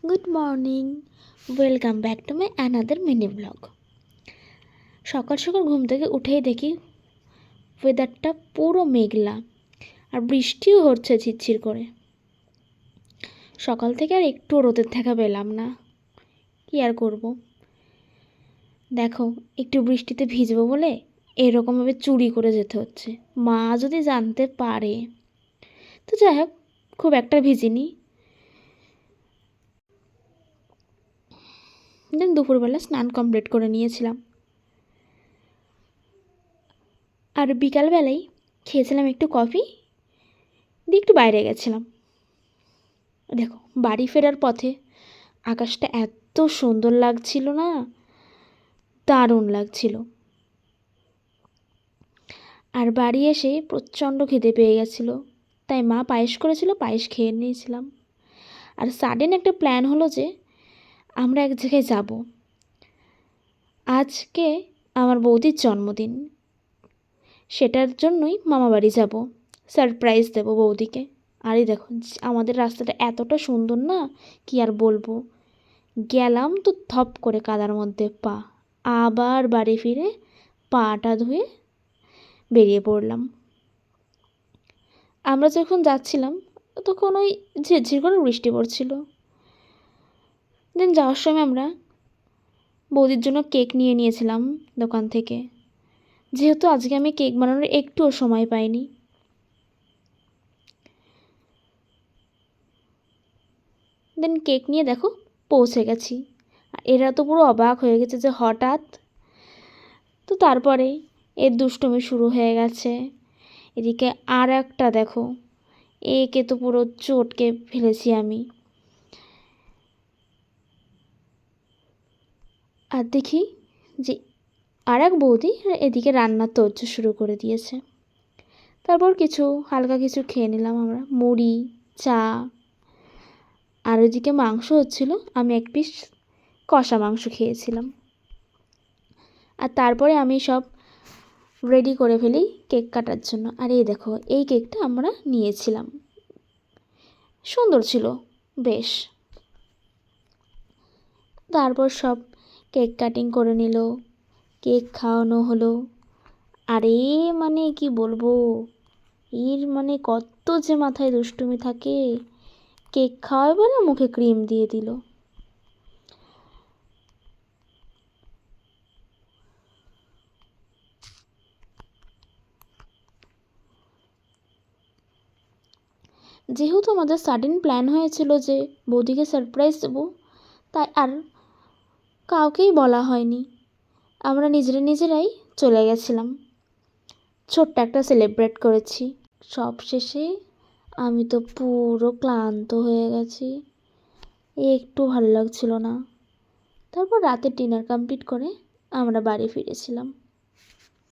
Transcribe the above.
Good morning, welcome back to my another mini blog. সকাল সকাল ঘুম থেকে উঠেই দেখি ওয়েদারটা পুরো মেঘলা, আর বৃষ্টিও হচ্ছে ঝিরঝির করে। সকাল থেকে আর একটু রোদের দেখা পেলাম না, কি আর করব। দেখো, একটু বৃষ্টিতে ভিজবো বলে এরকমভাবে চুরি করে যেতে হচ্ছে। মা যদি জানতে পারে। তো যাই হোক, খুব একটা ভিজিনি। দেন দুপুরবেলা স্নান কমপ্লিট করে নিয়েছিলাম, আর বিকালবেলায় খেয়েছিলাম একটু কফি দিয়ে একটু বাইরে গেছিলাম। দেখো, বাড়ি ফেরার পথে আকাশটা এত সুন্দর লাগছিল না, দারুণ লাগছিল। আর বাড়ি এসে প্রচণ্ড খিদে পেয়ে গেছিলো, তাই মা পায়েস করেছিল, পায়েস খেয়ে নিয়েছিলাম। আর সাডেন একটা প্ল্যান হলো যে আমরা এক জায়গায় যাব। আজকে আমার বৌদির জন্মদিন, সেটার জন্যই মামা বাড়ি যাব, সারপ্রাইজ দেবো বৌদিকে। আর এই দেখো, আমাদের রাস্তাটা এতটা সুন্দর না, কি আর বলবো। গেলাম তো থপ করে কাদার মধ্যে পা, আবার বাড়ি ফিরে পাটা ধুয়ে বেরিয়ে পড়লাম। আমরা যখন যাচ্ছিলাম তখন ওই ঝিরঝির করে বৃষ্টি পড়ছিল। দেন যাওয়ার সময় আমরা বৌদির জন্য কেক নিয়ে নিয়েছিলাম দোকান থেকে, যেহেতু আজকে আমি কেক বানানোর একটুও সময় পাইনি। দেন কেক নিয়ে দেখো পৌঁছে গেছি। এরা তো পুরো অবাক হয়ে গেছে যে হঠাৎ। তো তারপরে এর দুষ্টুমি শুরু হয়ে গেছে। এদিকে আর একটা দেখো, একে তো পুরো চটকে ফেলেছি আমি। আর দেখি যে আর এক বৌদি এদিকে রান্নার তোড়জোড় শুরু করে দিয়েছে। তারপর কিছু হালকা কিছু খেয়ে নিলাম আমরা, মুড়ি, চা। আর ওইদিকে মাংস হচ্ছিল, আমি এক পিস কষা মাংস খেয়েছিলাম। আর তারপরে আমি সব রেডি করে ফেলি কেক কাটার জন্য। আর এই দেখো, এই কেকটা আমরা নিয়েছিলাম, সুন্দর ছিল বেশ। তারপর সব কেক কাটিং করে নিল, কেক খাওয়ানো হলো। আর মানে কি বলবো, এর মানে কত যে মাথায় দুষ্টুমি থাকে। কেক খাওয়াবে বলে মুখে ক্রিম দিয়ে দিল। যেহেতু আমাদের সাডেন প্ল্যান হয়েছিল যে বৌদিকে সারপ্রাইজ দেবো, তাই আর কাউকেই বলা হয়নি। আমরা নিজেরাই চলে গেছিলাম, ছোট্ট একটা সেলিব্রেট করেছি। সব শেষে আমি তো পুরো ক্লান্ত হয়ে গেছি, একটু ভালো লাগছিল না। তারপর রাতে ডিনার কমপ্লিট করে আমরা বাড়ি ফিরেছিলাম।